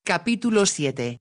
Capítulo 7.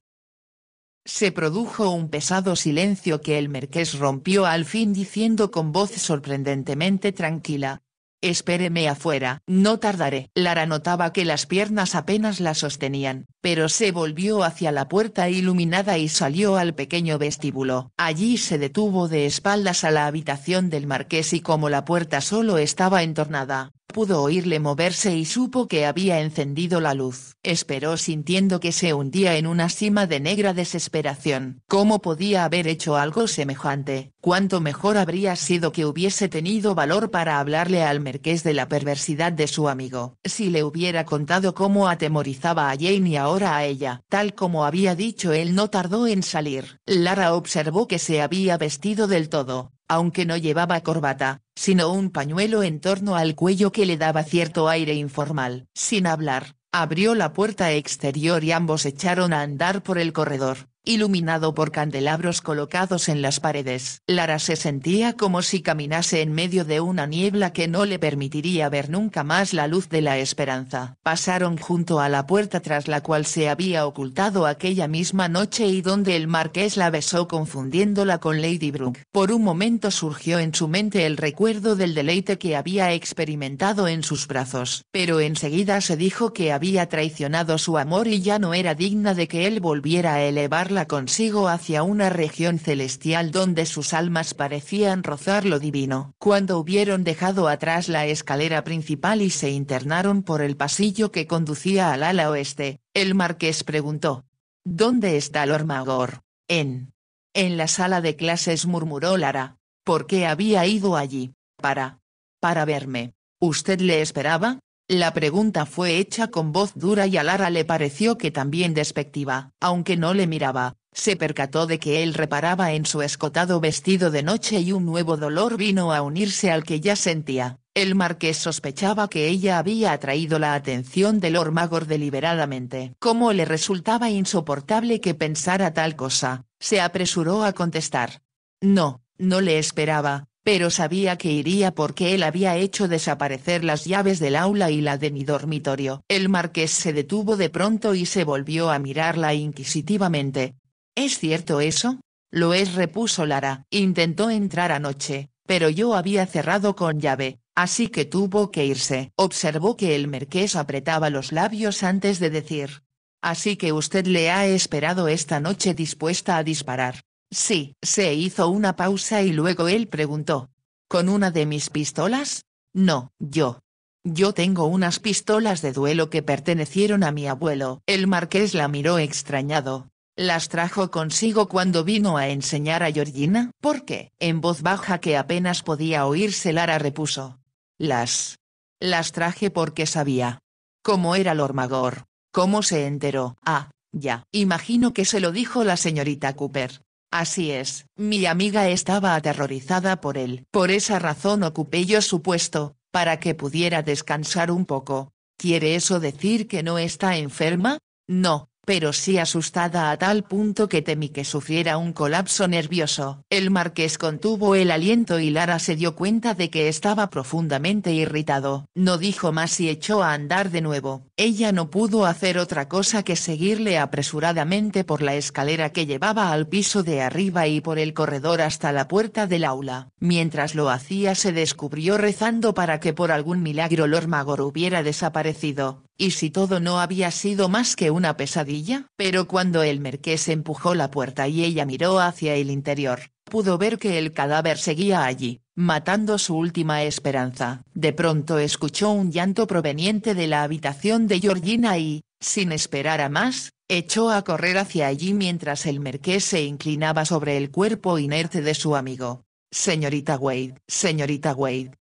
Se produjo un pesado silencio que el marqués rompió al fin diciendo con voz sorprendentemente tranquila: «Espéreme afuera, no tardaré». Lara notaba que las piernas apenas la sostenían, pero se volvió hacia la puerta iluminada y salió al pequeño vestíbulo. Allí se detuvo de espaldas a la habitación del marqués y como la puerta solo estaba entornada, pudo oírle moverse y supo que había encendido la luz. Esperó sintiendo que se hundía en una sima de negra desesperación. ¿Cómo podía haber hecho algo semejante? Cuánto mejor habría sido que hubiese tenido valor para hablarle al marqués de la perversidad de su amigo. Si le hubiera contado cómo atemorizaba a Jane y ahora a ella. Tal como había dicho él, no tardó en salir. Lara observó que se había vestido del todo, aunque no llevaba corbata, sino un pañuelo en torno al cuello que le daba cierto aire informal. Sin hablar, abrió la puerta exterior y ambos echaron a andar por el corredor, iluminado por candelabros colocados en las paredes. Lara se sentía como si caminase en medio de una niebla que no le permitiría ver nunca más la luz de la esperanza. Pasaron junto a la puerta tras la cual se había ocultado aquella misma noche y donde el marqués la besó confundiéndola con Lady Brooke. Por un momento surgió en su mente el recuerdo del deleite que había experimentado en sus brazos, pero enseguida se dijo que había traicionado su amor y ya no era digna de que él volviera a elevarla consigo hacia una región celestial donde sus almas parecían rozar lo divino. Cuando hubieron dejado atrás la escalera principal y se internaron por el pasillo que conducía al ala oeste, el marqués preguntó: «¿Dónde está Lord Magor?» En la sala de clases», murmuró Lara. «¿Por qué había ido allí? Para verme. ¿Usted le esperaba?». La pregunta fue hecha con voz dura y a Lara le pareció que también despectiva. Aunque no le miraba, se percató de que él reparaba en su escotado vestido de noche y un nuevo dolor vino a unirse al que ya sentía. El marqués sospechaba que ella había atraído la atención de Lord Magor deliberadamente. Como le resultaba insoportable que pensara tal cosa, se apresuró a contestar: «No, no le esperaba, pero sabía que iría porque él había hecho desaparecer las llaves del aula y la de mi dormitorio». El marqués se detuvo de pronto y se volvió a mirarla inquisitivamente. «¿Es cierto eso?». «Lo es», repuso Lara. «Intentó entrar anoche, pero yo había cerrado con llave, así que tuvo que irse». Observó que el marqués apretaba los labios antes de decir: «Así que usted le ha esperado esta noche dispuesta a disparar». «Sí». Se hizo una pausa y luego él preguntó: «¿Con una de mis pistolas?». «No, yo tengo unas pistolas de duelo que pertenecieron a mi abuelo». El marqués la miró extrañado. «¿Las trajo consigo cuando vino a enseñar a Georgina?». «¿Por qué?». En voz baja que apenas podía oírse, Lara repuso: Las traje porque sabía cómo era Lord Magor». «¿Cómo se enteró?». «Ah, ya. Imagino que se lo dijo la señorita Cooper». «Así es, mi amiga estaba aterrorizada por él. Por esa razón ocupé yo su puesto, para que pudiera descansar un poco». «¿Quiere eso decir que no está enferma?». «No, pero sí asustada a tal punto que temí que sufriera un colapso nervioso». El marqués contuvo el aliento y Lara se dio cuenta de que estaba profundamente irritado. No dijo más y echó a andar de nuevo. Ella no pudo hacer otra cosa que seguirle apresuradamente por la escalera que llevaba al piso de arriba y por el corredor hasta la puerta del aula. Mientras lo hacía se descubrió rezando para que por algún milagro Lord Magor hubiera desaparecido. ¿Y si todo no había sido más que una pesadilla? Pero cuando el marqués empujó la puerta y ella miró hacia el interior, pudo ver que el cadáver seguía allí, matando su última esperanza. De pronto escuchó un llanto proveniente de la habitación de Georgina y, sin esperar a más, echó a correr hacia allí mientras el marqués se inclinaba sobre el cuerpo inerte de su amigo. «Señorita Wade»,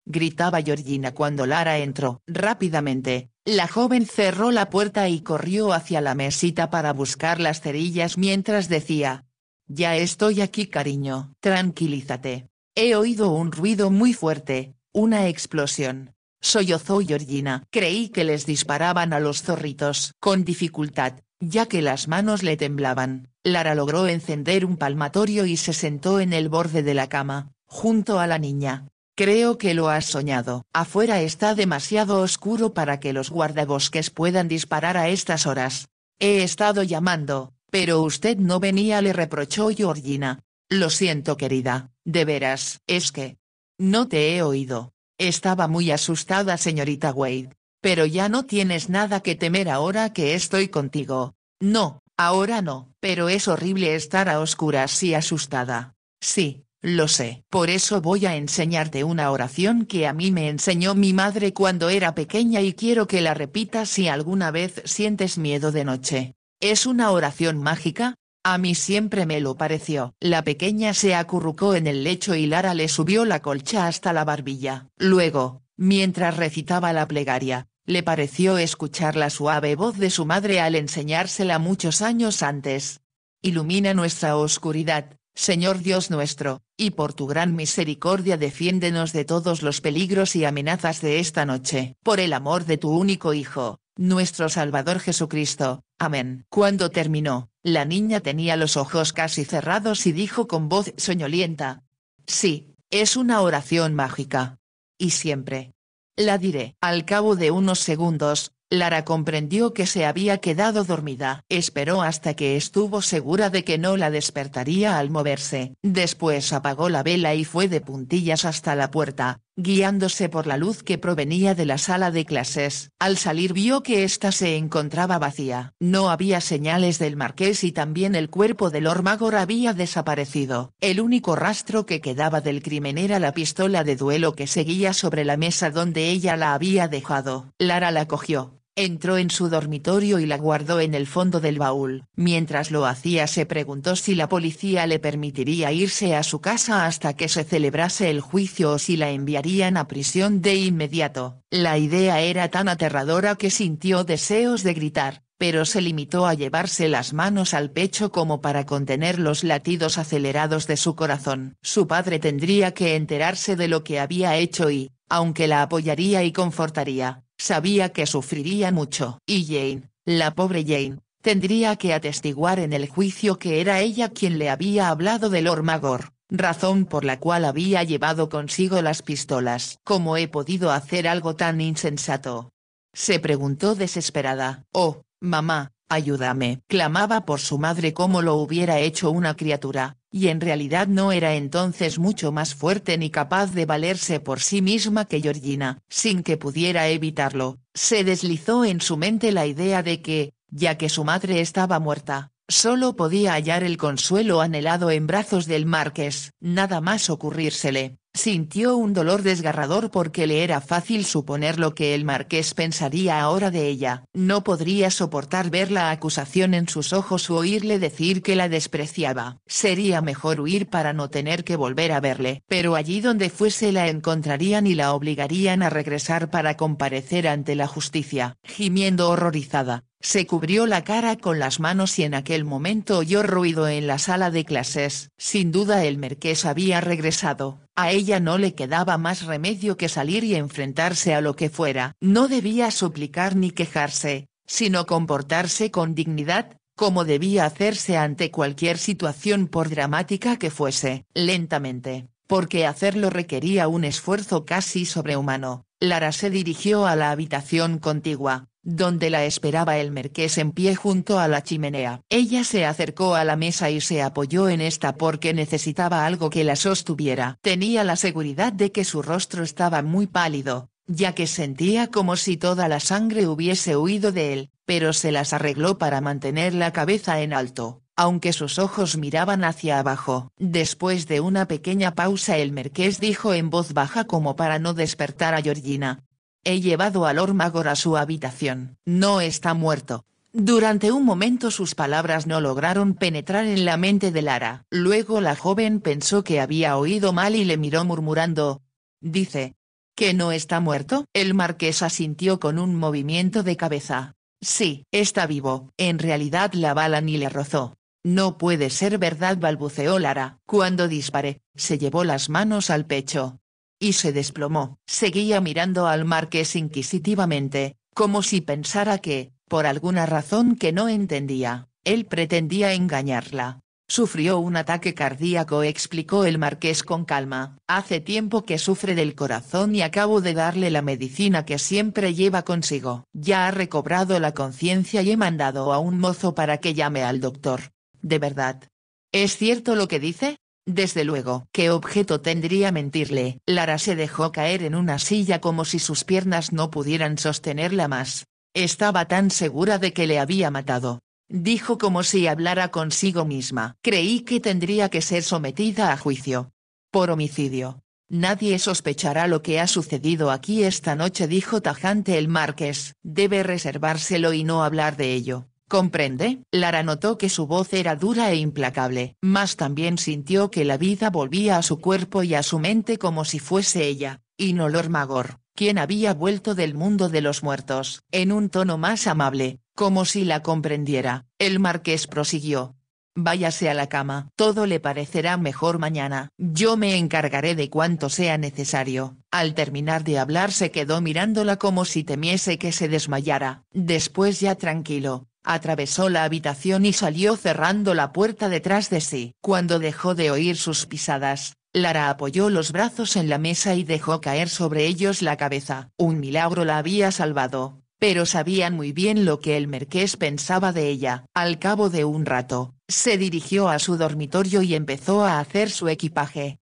gritaba Georgina cuando Lara entró. Rápidamente, la joven cerró la puerta y corrió hacia la mesita para buscar las cerillas mientras decía: «Ya estoy aquí, cariño». «Tranquilízate. He oído un ruido muy fuerte, una explosión», sollozó Georgina. «Creí que les disparaban a los zorritos». Con dificultad, ya que las manos le temblaban, Lara logró encender un palmatorio y se sentó en el borde de la cama, junto a la niña. «Creo que lo has soñado. Afuera está demasiado oscuro para que los guardabosques puedan disparar a estas horas». He estado llamando, pero usted no venía, le reprochó Georgina. Lo siento, querida, de veras. Es que no te he oído. Estaba muy asustada, señorita Wade. Pero ya no tienes nada que temer ahora que estoy contigo. No, ahora no. Pero es horrible estar a oscuras y asustada. Sí, lo sé. Por eso voy a enseñarte una oración que a mí me enseñó mi madre cuando era pequeña y quiero que la repitas si alguna vez sientes miedo de noche. ¿Es una oración mágica? A mí siempre me lo pareció. La pequeña se acurrucó en el lecho y Lara le subió la colcha hasta la barbilla. Luego, mientras recitaba la plegaria, le pareció escuchar la suave voz de su madre al enseñársela muchos años antes. Ilumina nuestra oscuridad, Señor Dios nuestro, y por tu gran misericordia defiéndenos de todos los peligros y amenazas de esta noche. Por el amor de tu único Hijo, nuestro Salvador Jesucristo. Amén. Cuando terminó, la niña tenía los ojos casi cerrados y dijo con voz soñolienta: sí, es una oración mágica. Y siempre la diré. Al cabo de unos segundos, Lara comprendió que se había quedado dormida. Esperó hasta que estuvo segura de que no la despertaría al moverse. Después apagó la vela y fue de puntillas hasta la puerta, guiándose por la luz que provenía de la sala de clases. Al salir vio que ésta se encontraba vacía. No había señales del marqués y también el cuerpo de Lord Magor había desaparecido. El único rastro que quedaba del crimen era la pistola de duelo que seguía sobre la mesa donde ella la había dejado. Lara la cogió, entró en su dormitorio y la guardó en el fondo del baúl. Mientras lo hacía se preguntó si la policía le permitiría irse a su casa hasta que se celebrase el juicio o si la enviarían a prisión de inmediato. La idea era tan aterradora que sintió deseos de gritar, pero se limitó a llevarse las manos al pecho como para contener los latidos acelerados de su corazón. Su padre tendría que enterarse de lo que había hecho y, aunque la apoyaría y confortaría, sabía que sufriría mucho. Y Jane, la pobre Jane, tendría que atestiguar en el juicio que era ella quien le había hablado de Lord Magor, razón por la cual había llevado consigo las pistolas. ¿Cómo he podido hacer algo tan insensato?, se preguntó desesperada. Oh, mamá, ayúdame. Clamaba por su madre como lo hubiera hecho una criatura, y en realidad no era entonces mucho más fuerte ni capaz de valerse por sí misma que Georgina. Sin que pudiera evitarlo, se deslizó en su mente la idea de que, ya que su madre estaba muerta, solo podía hallar el consuelo anhelado en brazos del marqués. Nada más ocurrírsele, sintió un dolor desgarrador porque le era fácil suponer lo que el marqués pensaría ahora de ella. No podría soportar ver la acusación en sus ojos o oírle decir que la despreciaba. Sería mejor huir para no tener que volver a verle. Pero allí donde fuese la encontrarían y la obligarían a regresar para comparecer ante la justicia. Gimiendo horrorizada, se cubrió la cara con las manos y en aquel momento oyó ruido en la sala de clases. Sin duda el marqués había regresado. A ella no le quedaba más remedio que salir y enfrentarse a lo que fuera. No debía suplicar ni quejarse, sino comportarse con dignidad, como debía hacerse ante cualquier situación por dramática que fuese. Lentamente, porque hacerlo requería un esfuerzo casi sobrehumano, Lara se dirigió a la habitación contigua, donde la esperaba el marqués en pie junto a la chimenea. Ella se acercó a la mesa y se apoyó en esta porque necesitaba algo que la sostuviera. Tenía la seguridad de que su rostro estaba muy pálido, ya que sentía como si toda la sangre hubiese huido de él, pero se las arregló para mantener la cabeza en alto, aunque sus ojos miraban hacia abajo. Después de una pequeña pausa el marqués dijo en voz baja como para no despertar a Georgina: he llevado a Lord Magor a su habitación. No está muerto. Durante un momento sus palabras no lograron penetrar en la mente de Lara. Luego la joven pensó que había oído mal y le miró murmurando: ¿dice que no está muerto? El marqués asintió con un movimiento de cabeza. Sí, está vivo. En realidad la bala ni le rozó. No puede ser verdad, balbuceó Lara. Cuando disparé, se llevó las manos al pecho y se desplomó. Seguía mirando al marqués inquisitivamente, como si pensara que, por alguna razón que no entendía, él pretendía engañarla. Sufrió un ataque cardíaco, explicó el marqués con calma. Hace tiempo que sufre del corazón y acabo de darle la medicina que siempre lleva consigo. Ya ha recobrado la conciencia y he mandado a un mozo para que llame al doctor. ¿De verdad? ¿Es cierto lo que dice? Desde luego. ¿Qué objeto tendría mentirle? Lara se dejó caer en una silla como si sus piernas no pudieran sostenerla más. Estaba tan segura de que le había matado. Dijo como si hablara consigo misma. Creí que tendría que ser sometida a juicio. Por homicidio. Nadie sospechará lo que ha sucedido aquí esta noche, dijo tajante el marqués. Debe reservárselo y no hablar de ello. ¿Comprende? Lara notó que su voz era dura e implacable, mas también sintió que la vida volvía a su cuerpo y a su mente como si fuese ella, y no Lord Magor, quien había vuelto del mundo de los muertos. En un tono más amable, como si la comprendiera, el marqués prosiguió. Váyase a la cama. Todo le parecerá mejor mañana. Yo me encargaré de cuanto sea necesario. Al terminar de hablar se quedó mirándola como si temiese que se desmayara. Después, ya tranquilo, atravesó la habitación y salió cerrando la puerta detrás de sí. Cuando dejó de oír sus pisadas, Lara apoyó los brazos en la mesa y dejó caer sobre ellos la cabeza. Un milagro la había salvado, pero sabían muy bien lo que el marqués pensaba de ella. Al cabo de un rato, se dirigió a su dormitorio y empezó a hacer su equipaje.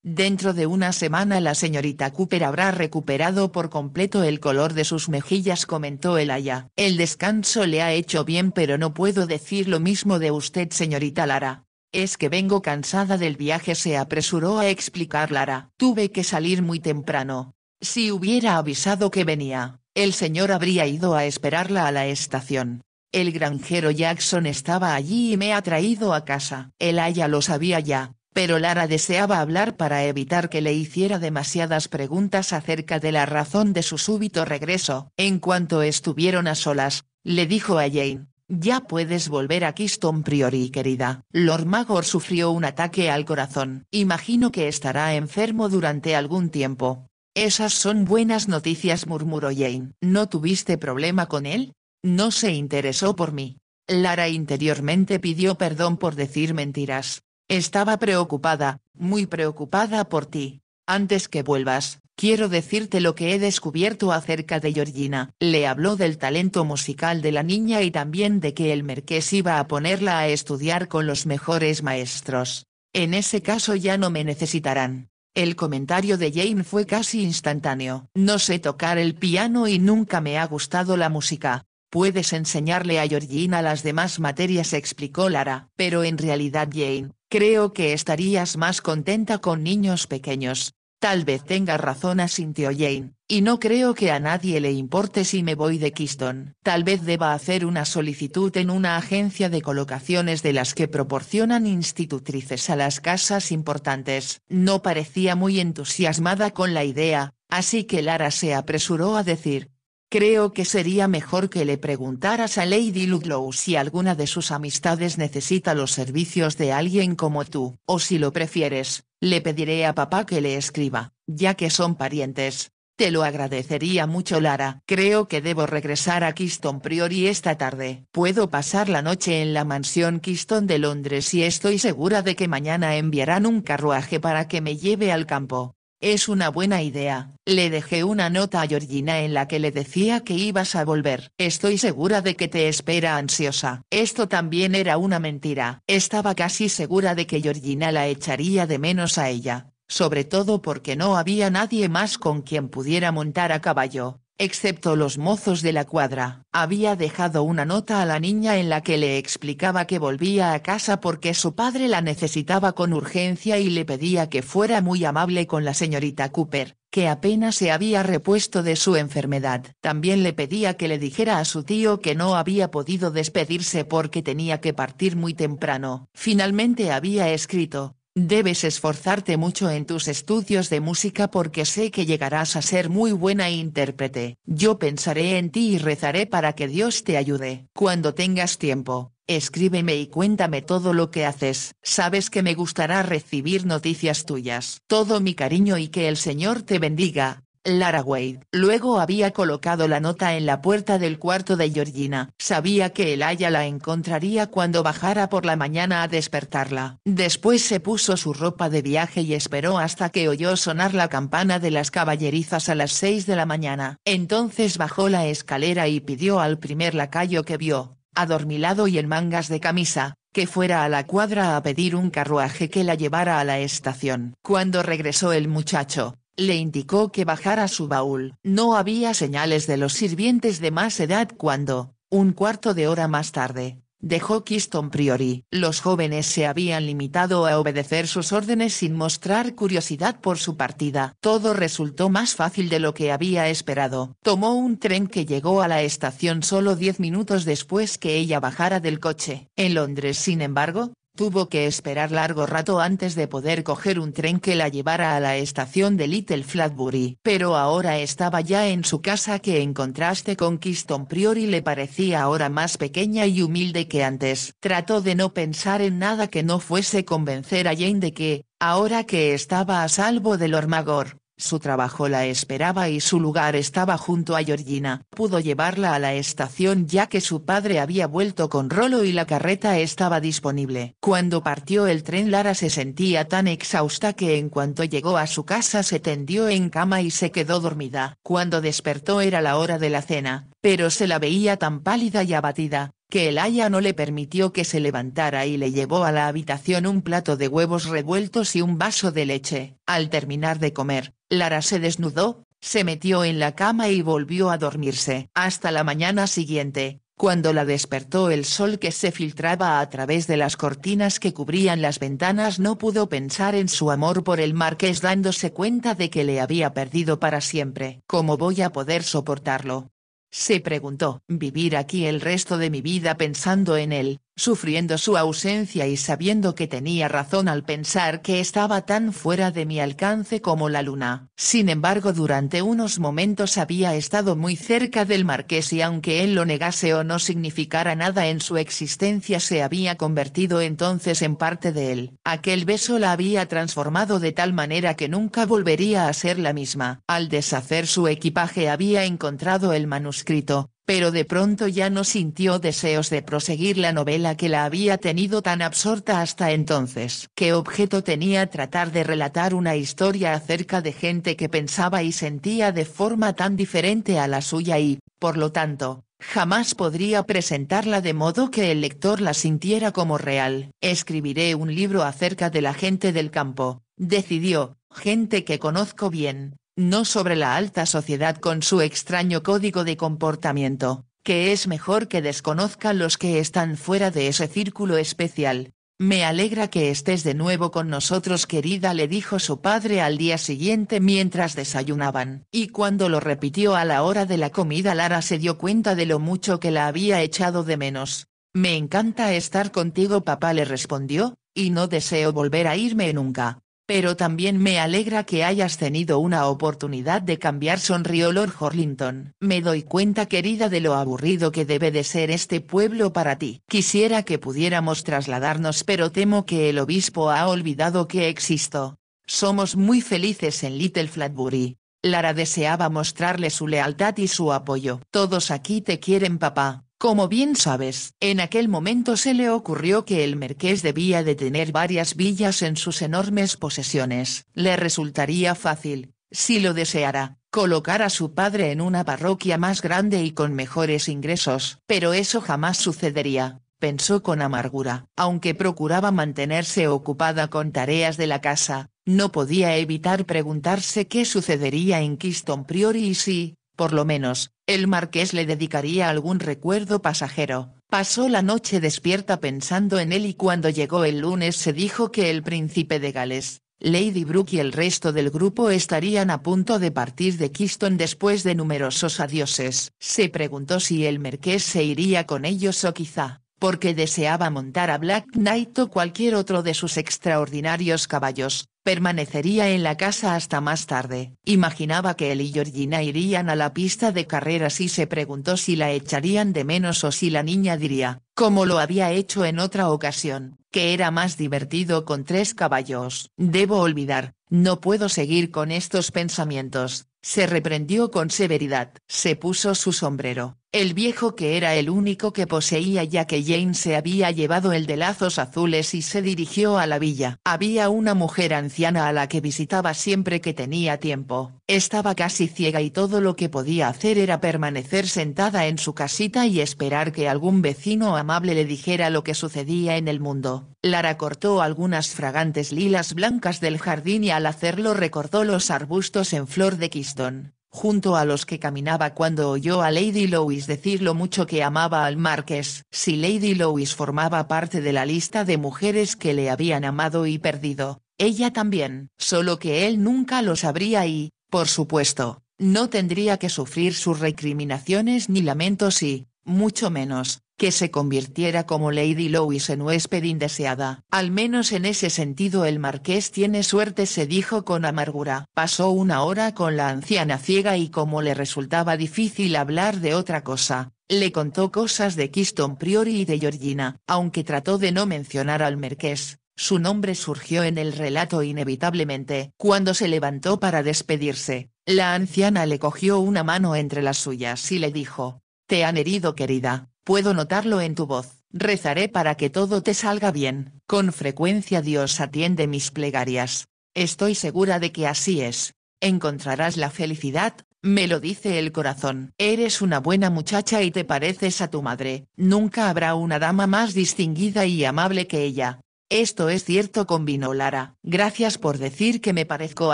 Dentro de una semana la señorita Cooper habrá recuperado por completo el color de sus mejillas, comentó el aya. El descanso le ha hecho bien, pero no puedo decir lo mismo de usted, señorita Lara. Es que vengo cansada del viaje, se apresuró a explicar Lara. Tuve que salir muy temprano. Si hubiera avisado que venía, el señor habría ido a esperarla a la estación. El granjero Jackson estaba allí y me ha traído a casa. El aya lo sabía ya, pero Lara deseaba hablar para evitar que le hiciera demasiadas preguntas acerca de la razón de su súbito regreso. En cuanto estuvieron a solas, le dijo a Jane: ya puedes volver a Kiston Priory, querida. Lord Magor sufrió un ataque al corazón. Imagino que estará enfermo durante algún tiempo. Esas son buenas noticias, murmuró Jane. ¿No tuviste problema con él? No se interesó por mí. Lara interiormente pidió perdón por decir mentiras. Estaba preocupada, muy preocupada por ti. Antes que vuelvas, quiero decirte lo que he descubierto acerca de Georgina. Le habló del talento musical de la niña y también de que el marqués iba a ponerla a estudiar con los mejores maestros. En ese caso ya no me necesitarán. El comentario de Jane fue casi instantáneo. No sé tocar el piano y nunca me ha gustado la música. Puedes enseñarle a Georgina las demás materias, explicó Lara. Pero en realidad, Jane, creo que estarías más contenta con niños pequeños. Tal vez tenga razón, asintió Jane, y no creo que a nadie le importe si me voy de Kiston. Tal vez deba hacer una solicitud en una agencia de colocaciones de las que proporcionan institutrices a las casas importantes. No parecía muy entusiasmada con la idea, así que Lara se apresuró a decir: creo que sería mejor que le preguntaras a Lady Ludlow si alguna de sus amistades necesita los servicios de alguien como tú. O si lo prefieres, le pediré a papá que le escriba, ya que son parientes. Te lo agradecería mucho, Lara. Creo que debo regresar a Kiston Priory esta tarde. Puedo pasar la noche en la mansión Kiston de Londres y estoy segura de que mañana enviarán un carruaje para que me lleve al campo. Es una buena idea. Le dejé una nota a Georgina en la que le decía que ibas a volver. Estoy segura de que te espera ansiosa. Esto también era una mentira. Estaba casi segura de que Georgina la echaría de menos a ella, sobre todo porque no había nadie más con quien pudiera montar a caballo, excepto los mozos de la cuadra. Había dejado una nota a la niña en la que le explicaba que volvía a casa porque su padre la necesitaba con urgencia y le pedía que fuera muy amable con la señorita Cooper, que apenas se había repuesto de su enfermedad. También le pedía que le dijera a su tío que no había podido despedirse porque tenía que partir muy temprano. Finalmente había escrito: debes esforzarte mucho en tus estudios de música porque sé que llegarás a ser muy buena intérprete. Yo pensaré en ti y rezaré para que Dios te ayude. Cuando tengas tiempo, escríbeme y cuéntame todo lo que haces. Sabes que me gustará recibir noticias tuyas. Todo mi cariño y que el Señor te bendiga. Lara Wade. Luego había colocado la nota en la puerta del cuarto de Georgina. Sabía que Elijah la encontraría cuando bajara por la mañana a despertarla. Después se puso su ropa de viaje y esperó hasta que oyó sonar la campana de las caballerizas a las 6 de la mañana. Entonces bajó la escalera y pidió al primer lacayo que vio, adormilado y en mangas de camisa, que fuera a la cuadra a pedir un carruaje que la llevara a la estación. Cuando regresó el muchacho, le indicó que bajara su baúl. No había señales de los sirvientes de más edad cuando, un cuarto de hora más tarde, dejó Kingston Priory. Los jóvenes se habían limitado a obedecer sus órdenes sin mostrar curiosidad por su partida. Todo resultó más fácil de lo que había esperado. Tomó un tren que llegó a la estación solo 10 minutos después que ella bajara del coche. En Londres, sin embargo, tuvo que esperar largo rato antes de poder coger un tren que la llevara a la estación de Little Flatbury. Pero ahora estaba ya en su casa, que en contraste con Kingston Priory le parecía ahora más pequeña y humilde que antes. Trató de no pensar en nada que no fuese convencer a Jane de que, ahora que estaba a salvo de Lord Magor, su trabajo la esperaba y su lugar estaba junto a Georgina. Pudo llevarla a la estación ya que su padre había vuelto con Rollo y la carreta estaba disponible. Cuando partió el tren, Lara se sentía tan exhausta que en cuanto llegó a su casa se tendió en cama y se quedó dormida. Cuando despertó era la hora de la cena, pero se la veía tan pálida y abatida, que Elijah no le permitió que se levantara y le llevó a la habitación un plato de huevos revueltos y un vaso de leche. Al terminar de comer, Lara se desnudó, se metió en la cama y volvió a dormirse. Hasta la mañana siguiente, cuando la despertó el sol que se filtraba a través de las cortinas que cubrían las ventanas, no pudo pensar en su amor por el marqués, dándose cuenta de que le había perdido para siempre. ¿Cómo voy a poder soportarlo?, se preguntó. Vivir aquí el resto de mi vida pensando en él, sufriendo su ausencia y sabiendo que tenía razón al pensar que estaba tan fuera de mi alcance como la luna. Sin embargo, durante unos momentos había estado muy cerca del marqués y aunque él lo negase o no significara nada en su existencia, se había convertido entonces en parte de él. Aquel beso la había transformado de tal manera que nunca volvería a ser la misma. Al deshacer su equipaje había encontrado el manuscrito, pero de pronto ya no sintió deseos de proseguir la novela que la había tenido tan absorta hasta entonces. ¿Qué objeto tenía tratar de relatar una historia acerca de gente que pensaba y sentía de forma tan diferente a la suya y, por lo tanto, jamás podría presentarla de modo que el lector la sintiera como real? Escribiré un libro acerca de la gente del campo, decidió, gente que conozco bien, no sobre la alta sociedad con su extraño código de comportamiento, que es mejor que desconozcan los que están fuera de ese círculo especial. Me alegra que estés de nuevo con nosotros, querida, le dijo su padre al día siguiente mientras desayunaban. Y cuando lo repitió a la hora de la comida, Lara se dio cuenta de lo mucho que la había echado de menos. Me encanta estar contigo, papá, le respondió, y no deseo volver a irme nunca. Pero también me alegra que hayas tenido una oportunidad de cambiar, sonrió Lord Horlington. Me doy cuenta, querida, de lo aburrido que debe de ser este pueblo para ti. Quisiera que pudiéramos trasladarnos, pero temo que el obispo ha olvidado que existo. Somos muy felices en Little Flatbury. Lara deseaba mostrarle su lealtad y su apoyo. Todos aquí te quieren, papá. Como bien sabes. En aquel momento se le ocurrió que el marqués debía de tener varias villas en sus enormes posesiones. Le resultaría fácil, si lo deseara, colocar a su padre en una parroquia más grande y con mejores ingresos. Pero eso jamás sucedería, pensó con amargura. Aunque procuraba mantenerse ocupada con tareas de la casa, no podía evitar preguntarse qué sucedería en Kingston Priory y si, por lo menos, el marqués le dedicaría algún recuerdo pasajero. Pasó la noche despierta pensando en él y cuando llegó el lunes se dijo que el príncipe de Gales, Lady Brooke y el resto del grupo estarían a punto de partir de Kingston después de numerosos adioses. Se preguntó si el marqués se iría con ellos o quizá, porque deseaba montar a Black Knight o cualquier otro de sus extraordinarios caballos, permanecería en la casa hasta más tarde. Imaginaba que él y Georgina irían a la pista de carreras y se preguntó si la echarían de menos o si la niña diría, como lo había hecho en otra ocasión, que era más divertido con 3 caballos. Debo olvidar, no puedo seguir con estos pensamientos, Se reprendió con severidad. Se puso su sombrero, el viejo que era el único que poseía ya que Jane se había llevado el de lazos azules y se dirigió a la villa. Había una mujer anciana a la que visitaba siempre que tenía tiempo. Estaba casi ciega y todo lo que podía hacer era permanecer sentada en su casita y esperar que algún vecino amable le dijera lo que sucedía en el mundo. Lara cortó algunas fragantes lilas blancas del jardín y al hacerlo recordó los arbustos en flor de Keystone, junto a los que caminaba cuando oyó a Lady Louise decir lo mucho que amaba al marqués. Si Lady Louise formaba parte de la lista de mujeres que le habían amado y perdido, ella también. Solo que él nunca lo sabría y, por supuesto, no tendría que sufrir sus recriminaciones ni lamentos y, mucho menos, que se convirtiera como Lady Louise en huésped indeseada. Al menos en ese sentido el marqués tiene suerte, se dijo con amargura. Pasó una hora con la anciana ciega y como le resultaba difícil hablar de otra cosa, le contó cosas de Keystone Priory y de Georgina. Aunque trató de no mencionar al marqués, su nombre surgió en el relato inevitablemente. Cuando se levantó para despedirse, la anciana le cogió una mano entre las suyas y le dijo: «Te han herido, querida, puedo notarlo en tu voz. Rezaré para que todo te salga bien. Con frecuencia Dios atiende mis plegarias. Estoy segura de que así es. Encontrarás la felicidad, me lo dice el corazón. Eres una buena muchacha y te pareces a tu madre. Nunca habrá una dama más distinguida y amable que ella». «Esto es cierto», convino Lara. «Gracias por decir que me parezco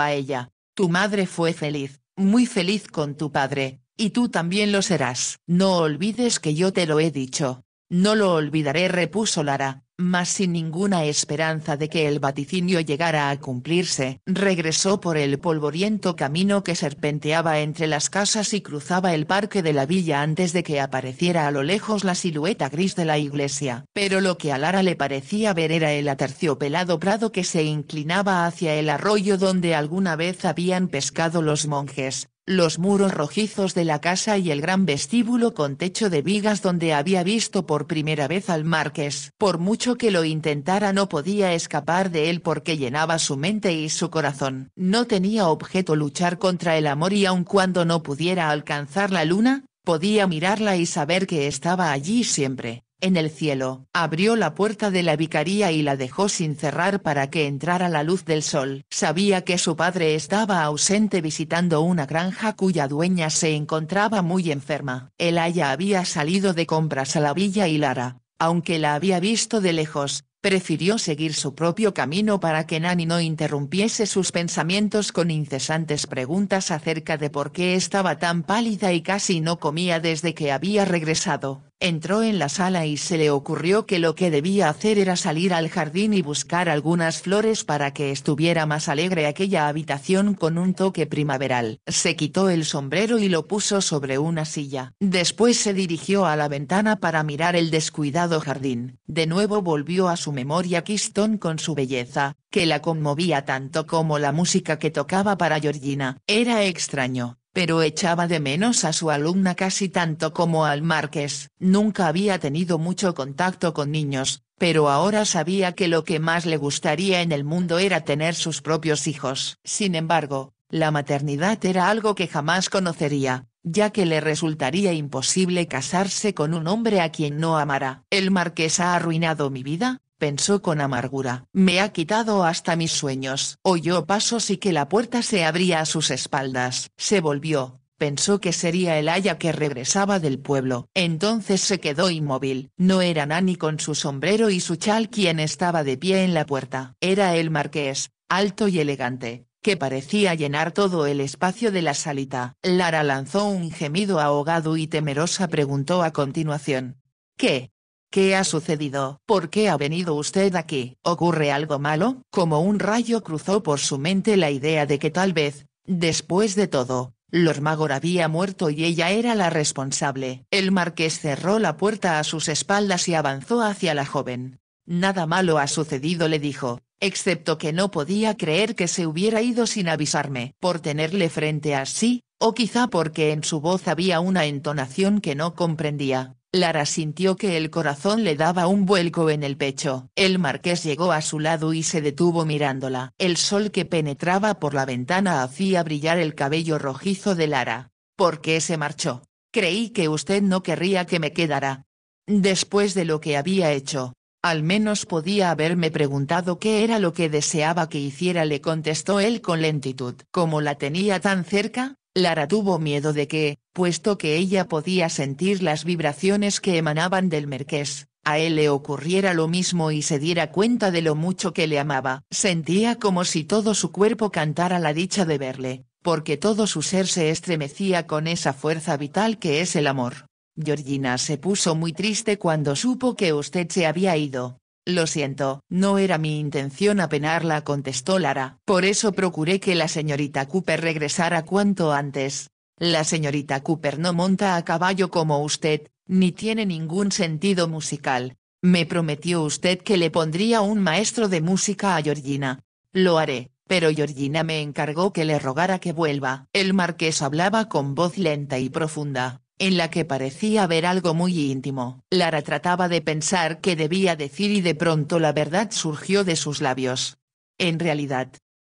a ella. Tu madre fue feliz, muy feliz con tu padre, y tú también lo serás. No olvides que yo te lo he dicho». «No lo olvidaré», repuso Lara, mas sin ninguna esperanza de que el vaticinio llegara a cumplirse. Regresó por el polvoriento camino que serpenteaba entre las casas y cruzaba el parque de la villa antes de que apareciera a lo lejos la silueta gris de la iglesia. Pero lo que a Lara le parecía ver era el aterciopelado prado que se inclinaba hacia el arroyo donde alguna vez habían pescado los monjes, los muros rojizos de la casa y el gran vestíbulo con techo de vigas donde había visto por primera vez al marqués. Por mucho que lo intentara no podía escapar de él porque llenaba su mente y su corazón. No tenía objeto luchar contra el amor y aun cuando no pudiera alcanzar la luna, podía mirarla y saber que estaba allí siempre, en el cielo. Abrió la puerta de la vicaría y la dejó sin cerrar para que entrara la luz del sol. Sabía que su padre estaba ausente visitando una granja cuya dueña se encontraba muy enferma. El aya había salido de compras a la villa y Lara, aunque la había visto de lejos, prefirió seguir su propio camino para que Nanny no interrumpiese sus pensamientos con incesantes preguntas acerca de por qué estaba tan pálida y casi no comía desde que había regresado. Entró en la sala y se le ocurrió que lo que debía hacer era salir al jardín y buscar algunas flores para que estuviera más alegre aquella habitación con un toque primaveral. Se quitó el sombrero y lo puso sobre una silla. Después se dirigió a la ventana para mirar el descuidado jardín. De nuevo volvió a su memoria Keystone con su belleza, que la conmovía tanto como la música que tocaba para Georgina. Era extraño, pero echaba de menos a su alumna casi tanto como al marqués. Nunca había tenido mucho contacto con niños, pero ahora sabía que lo que más le gustaría en el mundo era tener sus propios hijos. Sin embargo, la maternidad era algo que jamás conocería, ya que le resultaría imposible casarse con un hombre a quien no amara. «El marqués ha arruinado mi vida», pensó con amargura. «Me ha quitado hasta mis sueños». Oyó pasos y que la puerta se abría a sus espaldas. Se volvió, pensó que sería el aya que regresaba del pueblo. Entonces se quedó inmóvil. No era Nanny con su sombrero y su chal quien estaba de pie en la puerta. Era el marqués, alto y elegante, que parecía llenar todo el espacio de la salita. Lara lanzó un gemido ahogado y temerosa preguntó a continuación: «¿Qué? ¿Qué ha sucedido? ¿Por qué ha venido usted aquí? ¿Ocurre algo malo?». Como un rayo cruzó por su mente la idea de que tal vez, después de todo, Lord Magor había muerto y ella era la responsable. El marqués cerró la puerta a sus espaldas y avanzó hacia la joven. «Nada malo ha sucedido», le dijo, «excepto que no podía creer que se hubiera ido sin avisarme». Por tenerle frente a sí, o quizá porque en su voz había una entonación que no comprendía, Lara sintió que el corazón le daba un vuelco en el pecho. El marqués llegó a su lado y se detuvo mirándola. El sol que penetraba por la ventana hacía brillar el cabello rojizo de Lara. ¿Por qué se marchó? Creí que usted no querría que me quedara. Después de lo que había hecho. Al menos podía haberme preguntado qué era lo que deseaba que hiciera, le contestó él con lentitud. Como la tenía tan cerca, Lara tuvo miedo de que, puesto que ella podía sentir las vibraciones que emanaban del marqués, a él le ocurriera lo mismo y se diera cuenta de lo mucho que le amaba. Sentía como si todo su cuerpo cantara la dicha de verle, porque todo su ser se estremecía con esa fuerza vital que es el amor. Georgina se puso muy triste cuando supo que usted se había ido. Lo siento, no era mi intención apenarla, contestó Lara. Por eso procuré que la señorita Cooper regresara cuanto antes. La señorita Cooper no monta a caballo como usted, ni tiene ningún sentido musical. Me prometió usted que le pondría un maestro de música a Georgina. Lo haré, pero Georgina me encargó que le rogara que vuelva. El marqués hablaba con voz lenta y profunda, en la que parecía haber algo muy íntimo. Lara trataba de pensar qué debía decir y de pronto la verdad surgió de sus labios. En realidad,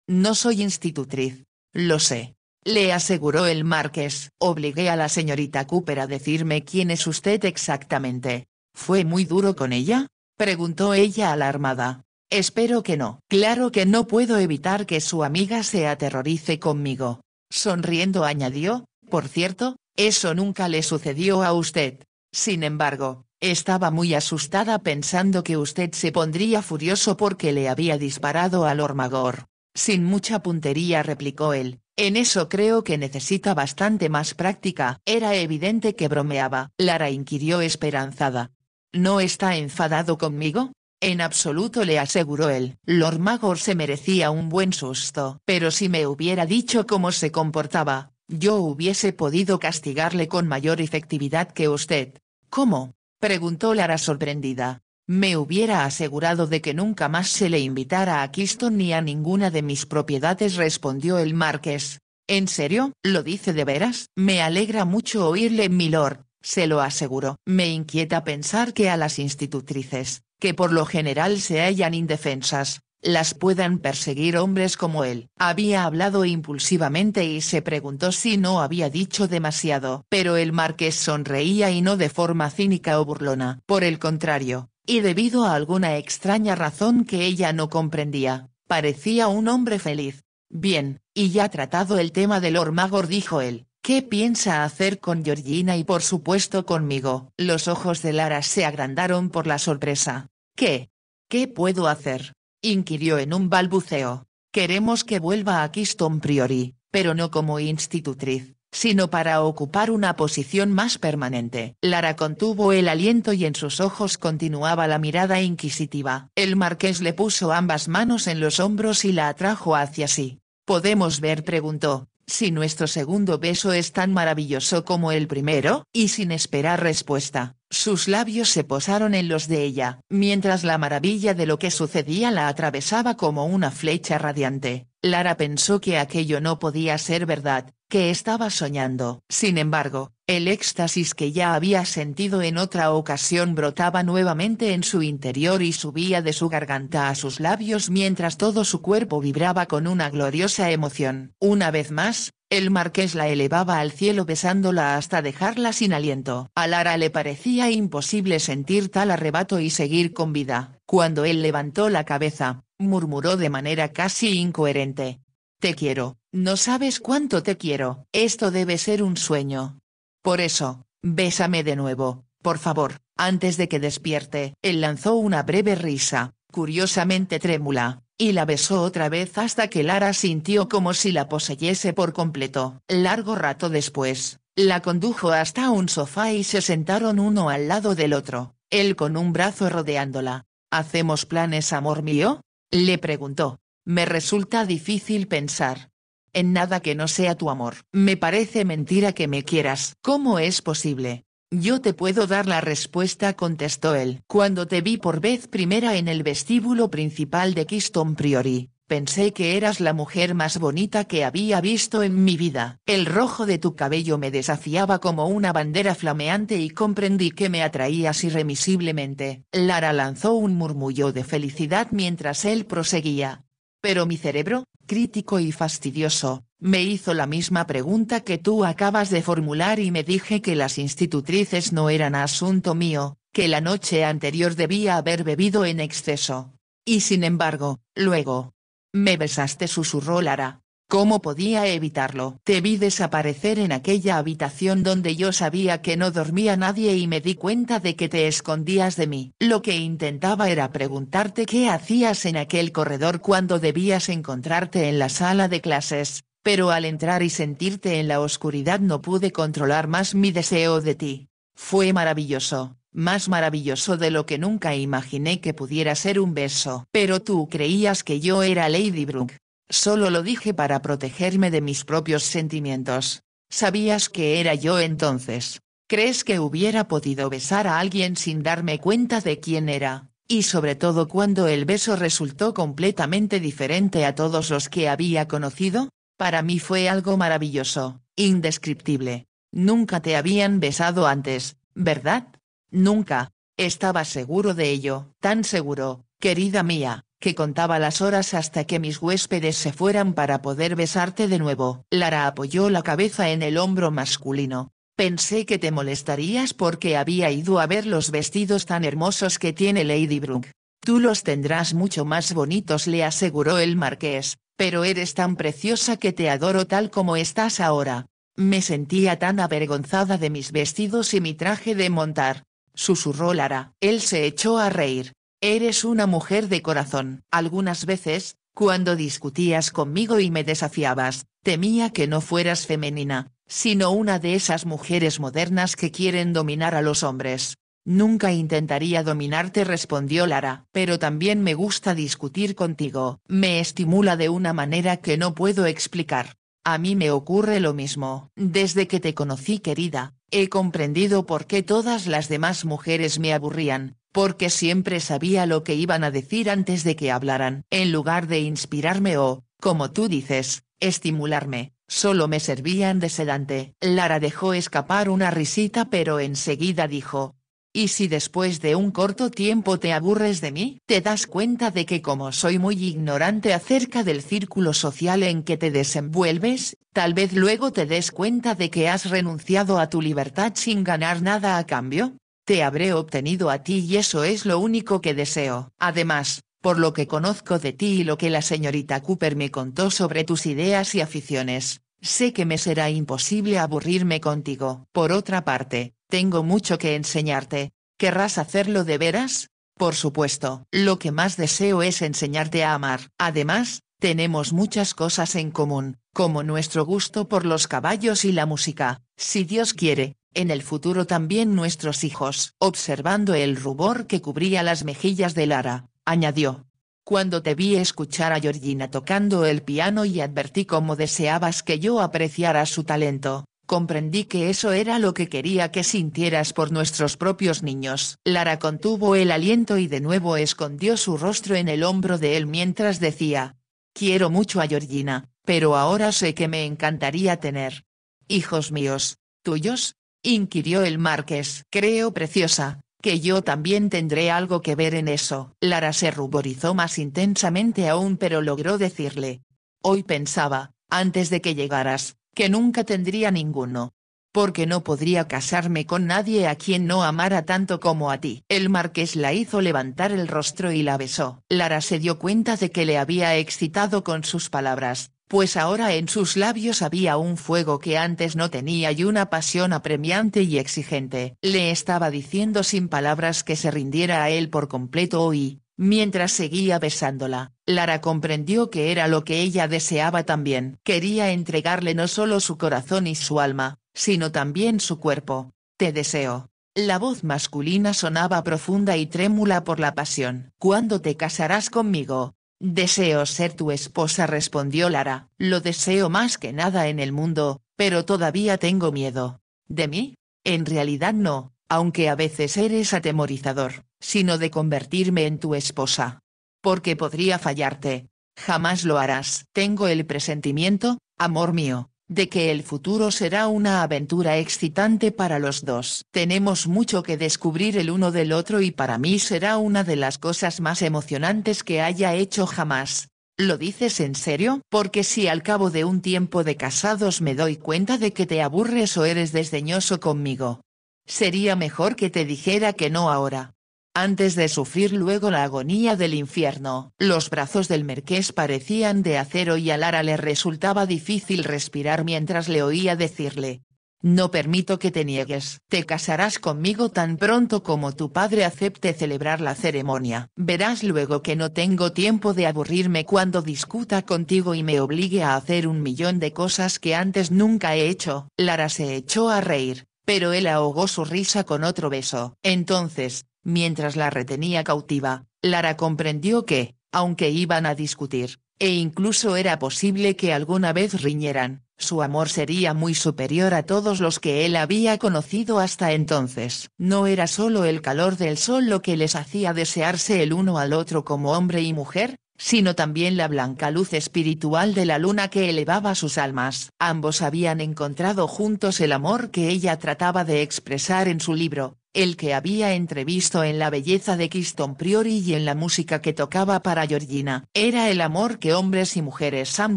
no soy institutriz. Lo sé. Le aseguró el marqués. Obligué a la señorita Cooper a decirme quién es usted exactamente. ¿Fue muy duro con ella? Preguntó ella alarmada. Espero que no. Claro que no puedo evitar que su amiga se aterrorice conmigo. Sonriendo añadió, por cierto, eso nunca le sucedió a usted. Sin embargo, estaba muy asustada pensando que usted se pondría furioso porque le había disparado a Lord Magor. Sin mucha puntería, replicó él. En eso creo que necesita bastante más práctica. Era evidente que bromeaba. Lara inquirió esperanzada. ¿No está enfadado conmigo? En absoluto, le aseguró él. Lord Magor se merecía un buen susto. Pero si me hubiera dicho cómo se comportaba, yo hubiese podido castigarle con mayor efectividad que usted. ¿Cómo? Preguntó Lara sorprendida. Me hubiera asegurado de que nunca más se le invitara a Kingston ni a ninguna de mis propiedades, respondió el marqués. ¿En serio? ¿Lo dice de veras? Me alegra mucho oírle, milord, se lo aseguró. Me inquieta pensar que a las institutrices, que por lo general se hallan indefensas, las puedan perseguir hombres como él. Había hablado impulsivamente y se preguntó si no había dicho demasiado. Pero el marqués sonreía y no de forma cínica o burlona. Por el contrario, y debido a alguna extraña razón que ella no comprendía, parecía un hombre feliz. Bien, y ya tratado el tema de Lord Magor, dijo él, ¿qué piensa hacer con Georgina y por supuesto conmigo? Los ojos de Lara se agrandaron por la sorpresa. ¿Qué? ¿Qué puedo hacer?, inquirió en un balbuceo. Queremos que vuelva a Kingston Priory, pero no como institutriz, sino para ocupar una posición más permanente. Lara contuvo el aliento y en sus ojos continuaba la mirada inquisitiva. El marqués le puso ambas manos en los hombros y la atrajo hacia sí. ¿Podemos ver?, preguntó, si nuestro segundo beso es tan maravilloso como el primero. Y sin esperar respuesta, sus labios se posaron en los de ella, mientras la maravilla de lo que sucedía la atravesaba como una flecha radiante. Lara pensó que aquello no podía ser verdad, que estaba soñando. Sin embargo, el éxtasis que ya había sentido en otra ocasión brotaba nuevamente en su interior y subía de su garganta a sus labios mientras todo su cuerpo vibraba con una gloriosa emoción. Una vez más, el marqués la elevaba al cielo besándola hasta dejarla sin aliento. A Lara le parecía imposible sentir tal arrebato y seguir con vida. Cuando él levantó la cabeza, murmuró de manera casi incoherente. Te quiero, no sabes cuánto te quiero. Esto debe ser un sueño. Por eso, bésame de nuevo, por favor, antes de que despierte. Él lanzó una breve risa, curiosamente trémula, y la besó otra vez hasta que Lara sintió como si la poseyese por completo. Largo rato después, la condujo hasta un sofá y se sentaron uno al lado del otro, él con un brazo rodeándola. ¿Hacemos planes, amor mío?, le preguntó. Me resulta difícil pensar en nada que no sea tu amor. Me parece mentira que me quieras. ¿Cómo es posible? Yo te puedo dar la respuesta, contestó él. Cuando te vi por vez primera en el vestíbulo principal de Kingston Priory, Pensé que eras la mujer más bonita que había visto en mi vida. El rojo de tu cabello me desafiaba como una bandera flameante y comprendí que me atraías irremisiblemente. Lara lanzó un murmullo de felicidad mientras él proseguía. Pero mi cerebro, crítico y fastidioso, me hizo la misma pregunta que tú acabas de formular y me dije que las institutrices no eran asunto mío, que la noche anterior debía haber bebido en exceso. Y sin embargo, luego. Me besaste, susurró Lara. ¿Cómo podía evitarlo? Te vi desaparecer en aquella habitación donde yo sabía que no dormía nadie y me di cuenta de que te escondías de mí. Lo que intentaba era preguntarte qué hacías en aquel corredor cuando debías encontrarte en la sala de clases, pero al entrar y sentirte en la oscuridad no pude controlar más mi deseo de ti. Fue maravilloso. Más maravilloso de lo que nunca imaginé que pudiera ser un beso. Pero tú creías que yo era Lady Brooke. Solo lo dije para protegerme de mis propios sentimientos. ¿Sabías que era yo entonces? ¿Crees que hubiera podido besar a alguien sin darme cuenta de quién era? Y sobre todo cuando el beso resultó completamente diferente a todos los que había conocido. Para mí fue algo maravilloso, indescriptible. Nunca te habían besado antes, ¿verdad? Nunca. Estaba seguro de ello, tan seguro, querida mía, que contaba las horas hasta que mis huéspedes se fueran para poder besarte de nuevo. Lara apoyó la cabeza en el hombro masculino. Pensé que te molestarías porque había ido a ver los vestidos tan hermosos que tiene Lady Brooke. Tú los tendrás mucho más bonitos, le aseguró el marqués, pero eres tan preciosa que te adoro tal como estás ahora. Me sentía tan avergonzada de mis vestidos y mi traje de montar. Susurró Lara. Él se echó a reír. Eres una mujer de corazón. Algunas veces, cuando discutías conmigo y me desafiabas, temía que no fueras femenina, sino una de esas mujeres modernas que quieren dominar a los hombres. Nunca intentaría dominarte, respondió Lara. Pero también me gusta discutir contigo. Me estimula de una manera que no puedo explicar. A mí me ocurre lo mismo. Desde que te conocí, querida, he comprendido por qué todas las demás mujeres me aburrían, porque siempre sabía lo que iban a decir antes de que hablaran. En lugar de inspirarme o, como tú dices, estimularme, solo me servían de sedante. Lara dejó escapar una risita pero enseguida dijo. ¿Y si después de un corto tiempo te aburres de mí? ¿Te das cuenta de que como soy muy ignorante acerca del círculo social en que te desenvuelves, tal vez luego te des cuenta de que has renunciado a tu libertad sin ganar nada a cambio? Te habré obtenido a ti y eso es lo único que deseo. Además, por lo que conozco de ti y lo que la señorita Cooper me contó sobre tus ideas y aficiones, sé que me será imposible aburrirme contigo. Por otra parte, tengo mucho que enseñarte. ¿Querrás hacerlo de veras? Por supuesto. Lo que más deseo es enseñarte a amar. Además, tenemos muchas cosas en común, como nuestro gusto por los caballos y la música. Si Dios quiere, en el futuro también nuestros hijos. Observando el rubor que cubría las mejillas de Lara, añadió. Cuando te vi escuchar a Georgina tocando el piano y advertí cómo deseabas que yo apreciara su talento, comprendí que eso era lo que quería que sintieras por nuestros propios niños. Lara contuvo el aliento y de nuevo escondió su rostro en el hombro de él mientras decía. Quiero mucho a Georgina, pero ahora sé que me encantaría tener. ¿Hijos míos? ¿Tuyos? Inquirió el marqués. Creo, preciosa, que yo también tendré algo que ver en eso. Lara se ruborizó más intensamente aún pero logró decirle. Hoy pensaba, antes de que llegaras, que nunca tendría ninguno. Porque no podría casarme con nadie a quien no amara tanto como a ti. El marqués la hizo levantar el rostro y la besó. Lara se dio cuenta de que le había excitado con sus palabras, pues ahora en sus labios había un fuego que antes no tenía y una pasión apremiante y exigente. Le estaba diciendo sin palabras que se rindiera a él por completo y, mientras seguía besándola, Lara comprendió que era lo que ella deseaba también. Quería entregarle no solo su corazón y su alma, sino también su cuerpo. Te deseo. La voz masculina sonaba profunda y trémula por la pasión. ¿Cuándo te casarás conmigo? Deseo ser tu esposa, respondió Lara. Lo deseo más que nada en el mundo, pero todavía tengo miedo. ¿De mí? En realidad no, aunque a veces eres atemorizador, sino de convertirme en tu esposa. Porque podría fallarte. Jamás lo harás. Tengo el presentimiento, amor mío, de que el futuro será una aventura excitante para los dos. Tenemos mucho que descubrir el uno del otro y para mí será una de las cosas más emocionantes que haya hecho jamás. ¿Lo dices en serio? Porque si al cabo de un tiempo de casados me doy cuenta de que te aburres o eres desdeñoso conmigo, sería mejor que te dijera que no ahora, antes de sufrir luego la agonía del infierno. Los brazos del marqués parecían de acero y a Lara le resultaba difícil respirar mientras le oía decirle: no permito que te niegues. Te casarás conmigo tan pronto como tu padre acepte celebrar la ceremonia. Verás luego que no tengo tiempo de aburrirme cuando discuta contigo y me obligue a hacer un millón de cosas que antes nunca he hecho. Lara se echó a reír, pero él ahogó su risa con otro beso. Entonces, mientras la retenía cautiva, Lara comprendió que, aunque iban a discutir, e incluso era posible que alguna vez riñeran, su amor sería muy superior a todos los que él había conocido hasta entonces. No era solo el calor del sol lo que les hacía desearse el uno al otro como hombre y mujer, sino también la blanca luz espiritual de la luna que elevaba sus almas. Ambos habían encontrado juntos el amor que ella trataba de expresar en su libro, el que había entrevisto en la belleza de Kiston Priori y en la música que tocaba para Georgina. Era el amor que hombres y mujeres han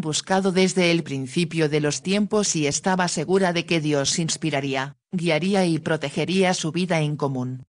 buscado desde el principio de los tiempos y estaba segura de que Dios inspiraría, guiaría y protegería su vida en común.